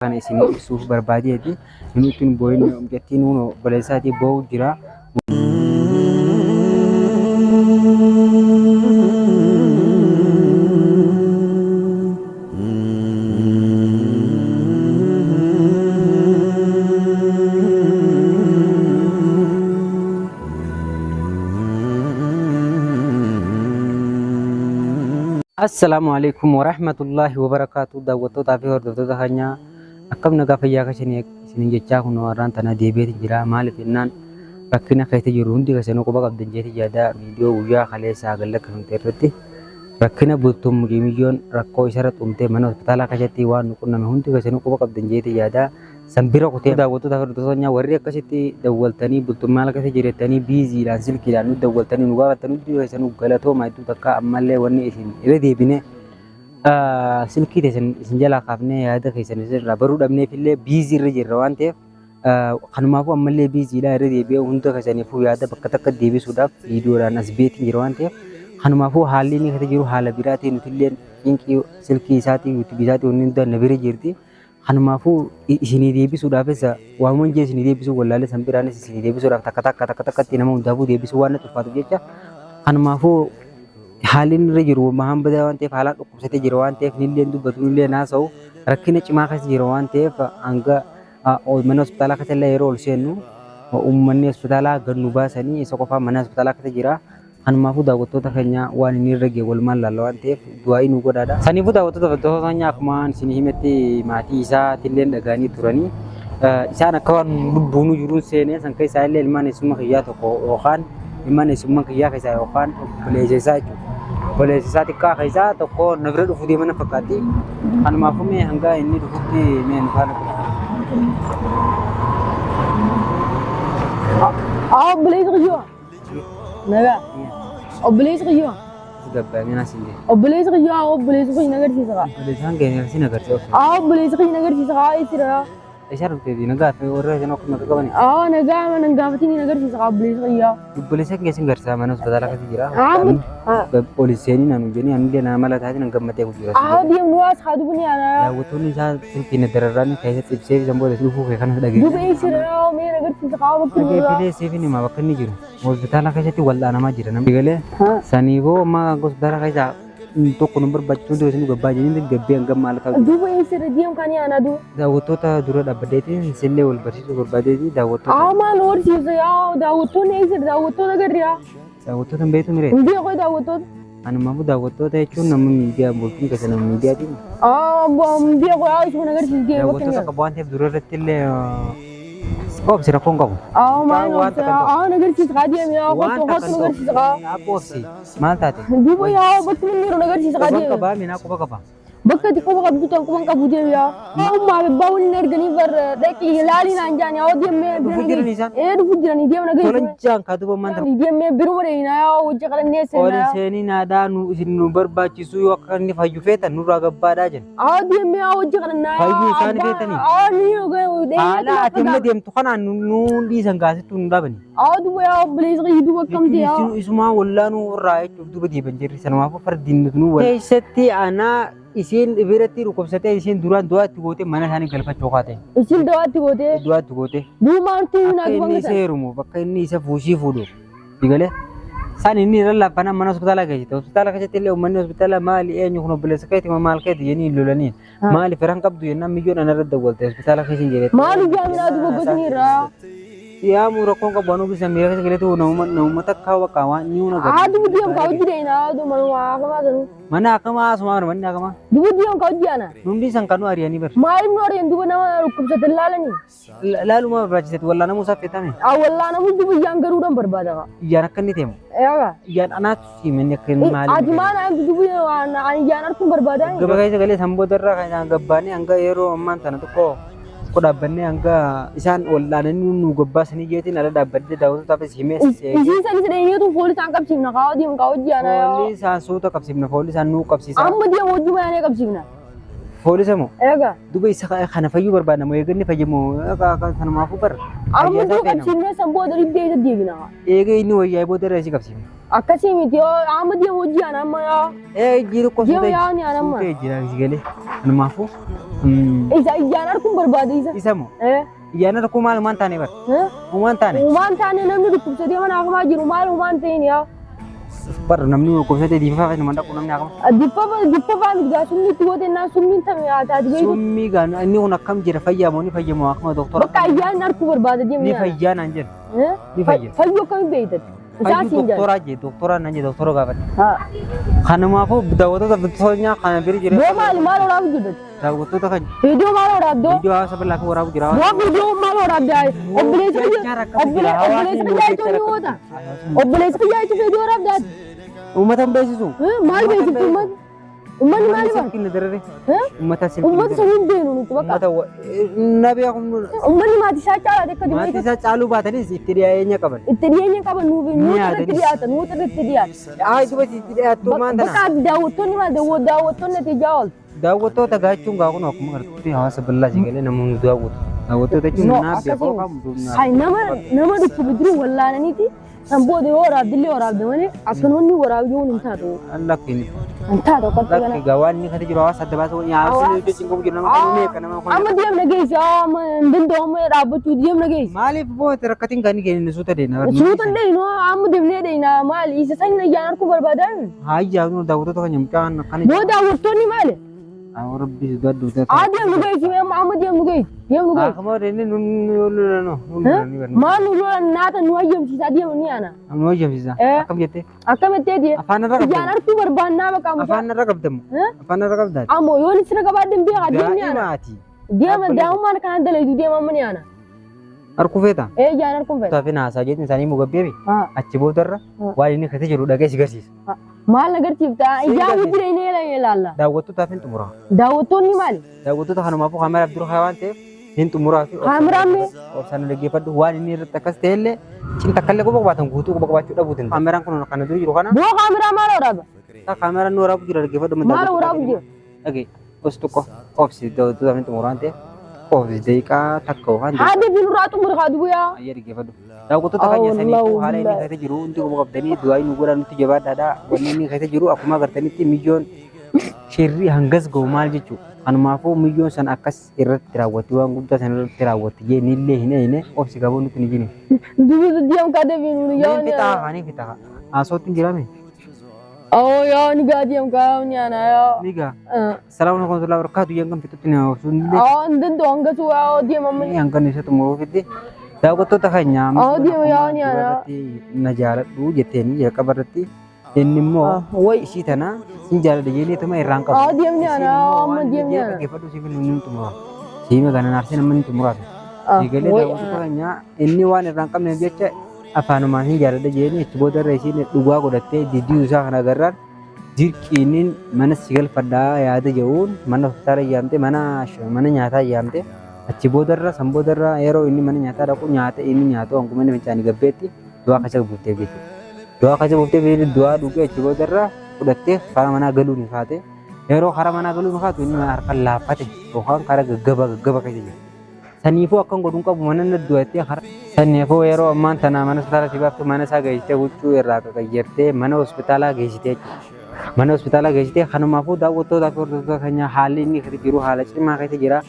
Kan isin ibsuuf barbaadeeti inni ittiin boo'inni umjattiin uno baleessaatii boo'u jira. Assalamualaikum warahmatullahi wabarakatuh. Daawwattoota fi hordoftoota keenyaa akkam nagaa fayyaa keessanii isiniin jechaa kun warraan tana deebi'ee jira. Maaliif jennaan rakkina keessa jiru hundi keessanuu quba qabdan jeeti yaada viidiyoo guyyaa kaleessaa gallakka hin irratti rakkina bultuun mudimiyyoon rakkoo isarra xumtee mana hospitaalaa keessatti waan nu qunname hundi keessanuu quba qabdan jeeti yaada sanbira kutee daawwattoota fi hordoftoota keenyaa warri akkasitti dawwaltanii bultuun maal keessa jirettanii biiziidhaan silkiidhaan nu dawwaltanii nu gaafatanii hundi keessanuu galatooma hedduu takka ammallee wanni isin irra deebine silkii isin jalaa kaafnee yaada keessan irraa baruu dhabneefillee biizii irra jirra waan ta'eef kanumaafuu ammallee biiziidhaan irra deebi'ee hunda keessaniifuu yaada bakka takka deebisuudhaaf viidiyoodhaan as beetiin jira waan ta'eef kanumaafuu haalli inni keessa jiru haala biraatiin nutillee cinqii silkii isaatii yuutuubii isaatii wanni hunda na bira jirti. Kanumaafuu isinii deebisuudhaafis waamuun jee isinii deebisuu wallaalee san biraanis isinii deebisuudhaaf takka takkatti nama hundaafuu deebisuu waan na ulfaatu jecha kanumaafuu haalin irra jiru mahan badaa waan ta'eef haalaan dhukkubsatee jira waan ta'eef nillee dubbatu nillee naasa'u rakkina cimaa keessa jira waan ta'eef hanga mana hospitaalaa keessa illee yeroo ol seennu uummanni hospitaalaa gad nu baasanii isa qofaa mana hospitaalaa keessa jira. Kanumaafuu daawwattoota keenya waan inni irra ga'e walumaan laalla waan ta'eef du'aa nu godhaadha. Saniifuu daawwattoota keenya akkuma isin himetti maatii isaatillee dhagaanii turanii isaan akka waan lubbuun jiruun seenee san keessaa illee ilmaan eessummaa kiyyaa tokko yookaan ilmaan eessummaa kiyyaa keessaa yookaan obboleessa isaa jechuudha. Obboleessa isaa xiqqaa keessaa tokko na bira dhufuu deemana fakkaatti. Kanumaafuu mee hanga inni dhufutti mee nu faana obboleessa kiyyaa nagaa obboleessa kiyyaa gabbaamee naasii obboleessa kiyyaa obboleessa kiyyaa nagarsiisa obboleessaan keenya si nagarsiisa obboleessa kiyyaa nagarsiisa isira isa dhufteeti nagaa fi warra isin akkuma qabani nagaa mana gaafatiin nagarsiisa obboleessa kiyyaa obboleessa keessa garsaa mana hospitaala keessa jira pooliseeni nanu jeni anillee nama mala taati nan gammatee guddiira deemnu as haadu buni ana daawwattoonni isaa silkiin dararraan keessatti ibsee san booda dhufuu kee kanas dhageesse duba isira mee nagarsiisa bakka dhageeffilee seefin hima bakka inni jiru hospitaala keessatti wal'aanamaa jira namni galee saniifoo amma hospitaala keessa tokko number baccuun dura isin gabbaa jennaan gabbee hangam maal ta'u duba isira deem kan yaana du daawwattoota dura dhaabbadeetiin sillee wal barsiisuu barbaadeeti daawwattoota maal horsiisa daawwattoonni isira daawwattoota garriyaa daawwattoota hin beektu miree hin beeku daawwattoota anumaafu daawwattoota jechuun nama miidiyaa bultiin keessa nama miidiyaatiin beeku isuma nagarsiisee daawwattoota qabu waan ta'eef dura irratti illee obsi rakkoon qabu maal nagarsiisa qaadiyame waan nagarsiisa obsi maal taate duba bakka inni nagarsiisa qaadiyame qaba mina qaba bakka itti qofa qabdu tan quban qabu deeme ummaa baawun inni erganii bar dhaqi ilaali naan jaani deemee dhufu jiranii isaan dhufu jiranii deem nagarsiisa tolanjaan kaatuba maanta deemee biruma deena hojii qalannee seenaa seenii naadaa nu isin nu barbaachisu yoo akka inni fayyu feetan nurraa gabbaadhaa jenna deemee hojii qalannaa fayyu isaan feetanii haala ati amma deemtu kanaan nu dhiisan gaasittuu nu dhaabani duba obboleessa duba akkamte isumaa wallaanuu irraa jechuuf duba deeban jirri sanumaafuu fardiin nu wal keessatti anaa isin biratti dhukkubsatee isin duraan du'aatti gootee mana isaanii galfachuu kaate. Isin du'aatti gootee. Du'aatti gootee. Duumaantu na du'an inni seerumu bakka inni isa fuushii fuudhu. Digalee san inni irra laafana mana hospitaala keessatti hospitaala keessatti illee uummanni hospitaala maali eenyu kun obboleessa keeti maal keeti jennii lolaniin maali firan qabdu jennaan miyyoon anarra dawwalte hospitaala keessa hin jiretti. Maali jaaminaa duba gosni irraa. yaa murakkoon qabaanuu bisa miira keessa galeetu nama takkaa bakka waan ni una gadi. Dubu diam kau jireena dubu akama sanu. Mana akama asuma mana akama. Dubu diam kau jiana. Nundi sangkanu ariani ber. Main nori dubu nama rukum setelalani. Lalu mah berarti wala namu sapetame. Wala namu dubu yang garudan berbada kak. Iya nak ni temu. Iya kak. Iya anak sih menyekin mali. Ajmana ang dubu yang anak pun berbada. Gabagai sekali sambodara kayak gabani angga ero mantan itu kok. Koda banne angga isan wallanan nu gobbasani jetin ala dabadde dawto tapi simes isi sani sede yetu polis angkap simna kau diam kau jana yo polis asuta kap simna polis anu kap sisa amma dia wajib mana kap simna polis amo ega dubai saka khana fayu barbana mo yeganni fajimo ka kana mafu bar amma dia kap simna sambo dari dia dia bina ega ini wayai bodere si kap simna akasimi tio amma dia wajib ana amma yo jiru ko dia ya ni ana amma jira sigale kana mafu Isa ijaan arguun barbaade isa. Isa moo? Iyyaana rakkoo maal uumaan taane bar? Uumaan taane? Uumaan taane namni dhukkubsatee mana akamaa jiru maal uumaan ta'een yaa? Bar namni dhukkubsatee diifaafaa nama dhaqu namni akama? Diffafaa miti gaa sumni itti goote naa sumni tame taati beeku. Summii gaa inni kun akkam jira fayyamoo ni fayyamoo akkuma doktora? Bakka iyyaan arguu barbaade deemni. Ni fayyaa naan jedhu. Ni fayya. Fayyoo akkamiin beeytatti? Fayyuu doktoraa naan jedhu doktora gaafadhe. Kanaafuu daawwattoota bittoonyaa kana bira jira. Doo maali maal waraabu jirtu? Daawwattoota kan. Viidiyoo maal waraabdoo? Viidiyoo hawaasa bal'aa kan waraabu jira. Doo viidiyoo maal waraabdaa? Obboleessa fayyaa jechuun ni oota. Obboleessa fayyaa jechuun viidiyoo waraabdaati. Uummata hin beeksisu. Maal beeksiftu uummata? Uummanni maali bara? Uummata Uummata saniin beenu nuti bakka. Nabi akkuma. Uummanni maatii isaa caalaa akka maatii isaa caaluu baatanis itti dhiyeenya qaban. Itti dhiyeenya qaban nuti irratti dhiyaata nuti irratti dhiyaata. Dubatti itti dhiyaattu maal tana? Bakka daawwattoonni maal daawwattoonni ati jaawal. Daawwattoota gaachuun gaakun akkuma gartuutti hawaasa bal'aa sigalee namoonni daawwatu. Daawwattoota jechuun naaf beekoo qabu. Nama dhukkuba jiru wallaananiiti. Kan booda yoo waraabdillee waraabde malee akkanumatti waraabduu hin taatu. Lakkiin. Hin taatu akkatti kana. Lakki gawaan inni kati jiru hawaasa adda baasuu yaasuu iddoo cinqamu jiru nama kan meeqa nama kun. Amma deemna geessi amma danda'amu dhaabbachuu deemna geessi. Maaliif booda rakkatiin kan inni suuta deena. Suuta deena amma deemnee deena maali isa san ayyaan harkuu barbaadan. Hayyaa nu daawwattoota kan nyamcaan kan. Boo daawwattoonni maali? Rabbi daddu ta'e. Deemnu geessi amma deemnu geessi. Deemnu geessi. Akkuma deemnee nu maal nu lolan naata nu hayyamsiisaa deemu ni ana. Nu hayyamsiisaa. Akkam jettee? Akkam jettee deemu. Afaan irra qabda. Ayyaan harkuu barbaannaa bakka amma. Afaan irra qabdamu. Afaan irra qabdaati. Ammoo yoo ni sira gabaadden beekaa deemni ana. Deema daa'ummaan kanaan dalagu deema ni ana. Harkuu feeta? Ayyaan harkuu feeta. Taafi naasaa jechuun isaanii mugabbeebi. Achi boodarra waan inni kate jiru dhagee si garsiisa. Maal agarsiifta? Ijaa wajjin inni ilaalla. Daawwattootaaf hin xumura. Daawwattoonni maali? Daawwattoota kanumaafuu kaameraaf dura waan ta'eef hin xumuraa fi kaameraan mee? obsaan dhaggeeffadhu waan inni irratti akkas ta'ellee cinta kallee quba qabaatan guutuu quba qabaachuu dhabuutiin. Kaameraan kun kana dura jiru kana. Boo kaameraa maal waraaba? Kaameraan nu waraabu jira dhaggeeffadhu. Maal waraabu jira? Dhagee os tokko obsi daawwattootaaf hin xumuraan ta'e obsi daqiiqaa takka waan ta'e. Haadhi binurraa xumura kaadu buyaa. Ayyee dhaggeeffadhu. Daawwattoota kan keessanii haala inni keessa jiru hundi quba qabdanii du'aa inni godhan nutti jabaadhaadha. Wanni inni keessa jiru akkuma agartanitti mijoon shirrii hangas ga'u maal jechuudha. Kanumaafuu mijoon san akkas irratti raawwatti waan guddaa san irratti raawwatti jee nillee hin eeyne obsi qabuu nutti ni jini. Dubbisa diyaam kaadee binuun yaa ni. Fitaa haanii fitaa. Haasootti jirame. Yaa ni gaa diyaam kaa ni ana yaa. Ni gaa. Salaamu alaikum warahmatullahi wabarakatuh yang kan fitutti na obsuun illee. Ndandoo hanga su'aa diyaam amma. Yang kan isa xumuruu fidde. Daawwattoota keenya diyaam yaa ni ana. Na jaaladhu jetteeni jalqaba irratti. Inni immoo ishii tana sin jaaladha jeenee tuma irraan qabu. Diyaam ni ana amma diyaam ni ana. Dhaggeeffadhu siif inni xumura. Siima kana naarsee namni hin xumuraatu. Eegalee daawwattoota keenya inni waan irraan qabneef jecha afaanumaan hin jaaladha jeenee itti booda irra isiin dhugaa godhattee diddii isaa kana agarraan dirqiiniin mana si galfadhaa yaada jedhuun mana hospitaala iyyaamte mana nyaataa iyyaamte achi booda irra san booda irra yeroo inni mana nyaataa dhaqu nyaata inni nyaatu hanguma inni fincaanii gabbeetti du'aa keessa buuftee jechuudha. Du'aa keessa buuftee beekni du'aa dhugee achi booda irra fudhattee karaa manaa galuu ni kaate yeroo karaa manaa galuu ni kaatu inni harkaan laaffate yookaan karaa gaggaba keessa jira. Saniifuu akkan godhuun qabu mana naddu'attee karaa. Saniifuu yeroo ammaan tana mana hospitaala si baaftu mana isaa geessitee huccuu irraa qaqayyertee mana hospitaalaa geessitee jechuudha. Mana hospitaalaa geessitee kanumaafuu daawwattootaa fi hordoftoota keenya haalli inni keessa jiru haala cimaa keessa jira.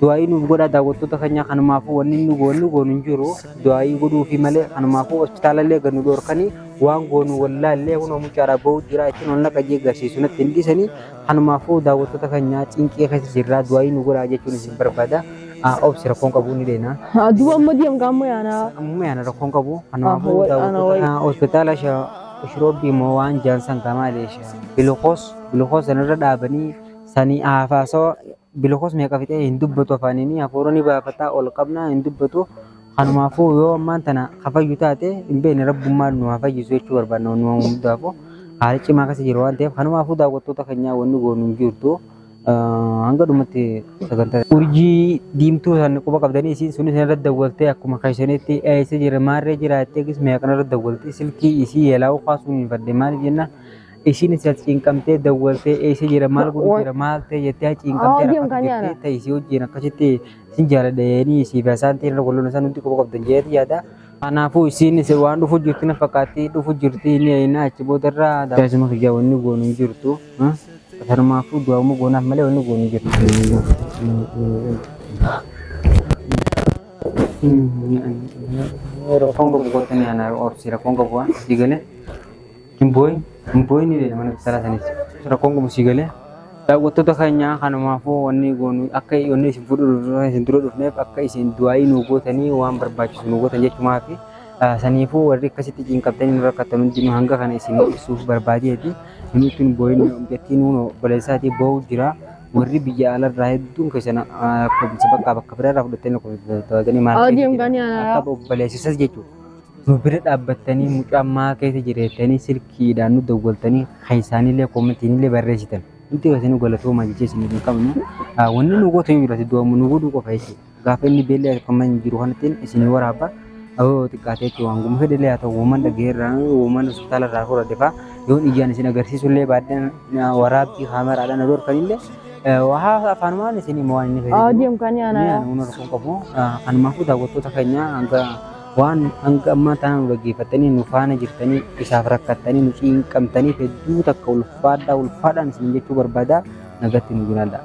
Du'aayii nuuf godhaa daawwattoota keenya kanumaafuu wanni nu goonu hin jiru. Du'aayii godhuu fi malee kanumaafuu hospitaala illee gannu dhorkanii waan goonu wallaallee kun mucaaraa bahuu jira ittiin ol naqajee agarsiisu natti hin dhiisanii kanumaafuu daawwattoota keenya cinqee keessa jirra du'aayii nu godhaa jechuun isin barbaada. Obsi rakkoon qabu ni deena. Duuba amma diyaam gaamma yaana. Amma yaana rakkoon qabu. Kanumaafuu daawwattoota hospitaala shiroobii moo waan jaansan gamaaleesha. Bilokoos sanarra dhaabanii sanii haafaasoo bilokoos meeqa fixee hin dubbatu afaaniin hafuuronni baafataa ol qabnaa hin dubbatu. Kanumaafuu yoo ammaan tana hafayyu taate hin beekne rabbummaan nu hafayyisu jechuu barbaadna nu hundaafuu haala cimaa keessa jiru waan ta'eef kanumaafuu daawwattoota keenyaa wanni goonu hin jirtu. Hanga dhumatti sagantaa urjii diimtuu san quba qabdanii isiin sunis irratti dawwaltee akkuma kaashanitti eessa jira maarree jiraattee gis meeqana irratti dawwaltee silkii isii yeelaa kaasuun hin fadde maaliif jenna isiin isa cinqamtee dawwaltee eessa jira maal godhu jira maal ta'e jettee cinqamtee ta'e isii wajjin akkasitti isin jaaladhanii isii baasaan ta'e irra golloon isaan hundi quba qabdan jeeti yaada. Kanaafuu isiin waan dhufu jirti na fakkaatti dhufu jirti inni achi boodarraa daawwatuma fiyyaa wanni goonu hin jirtu. Sarmaafuu du'aamu goonaaf malee wanni goonu jiru. Kongo bukootni ana obsira Kongo bu'aa sigale Himboyin ni mana salah sanis. Sura Kongo sigale. Daawwattoota keenya kanumaafuu wanni goonu akka wanni isin fuudhuu isin dura dhufneef akka isin du'aayii nu gootanii waan barbaachisu nu gootan jechumaa fi saniifuu warri akkasitti ciinqabtanii nu rakkatan hundi nu hanga kana isin ibsuuf barbaadeeti. Nuti booyin gatii nuunoo baleessaatii ba'uu jira. Warri biyya alarraa hedduun keessana bakka biraarraa fudhatanii taphatanii maal akka baleessisas jechuudha. Nu bira dhaabbattanii mucammaa keessa jireettanii silkiidhaan nu dawwaltanii isaaniillee koomentiinillee barreessitan. Nuti keessanii galatoomaa jechee isin hin qabnu. Wanni nu gootu yoo jiraate du'amu nu godhuu qofa jechuudha. Gaafa inni beellee akkuma jiru kanattiin isin waraabaa. Awoo xiqqaateetti waan gumma fedhelee haa ta'u uuman dhageerraa uuman hospitaalarraa fudhate fa'aa yoon ijaan isin agarsiisullee baaddeen waraabbii kaameraadhaan adoorkanillee waa afaanumaan isin immoo waan inni fayyadu. Deemu kan yaana. Nuun rakkoo qabu. Kanumaafuu daawwattoota keenya waan hanga ammaa taanaan dhaggeeffattanii nu faana jirtanii isaaf rakkattanii nu ciinqamtanii hedduu takka ulfaadhaan isin jechuu barbaada nagatti nu jiraadha.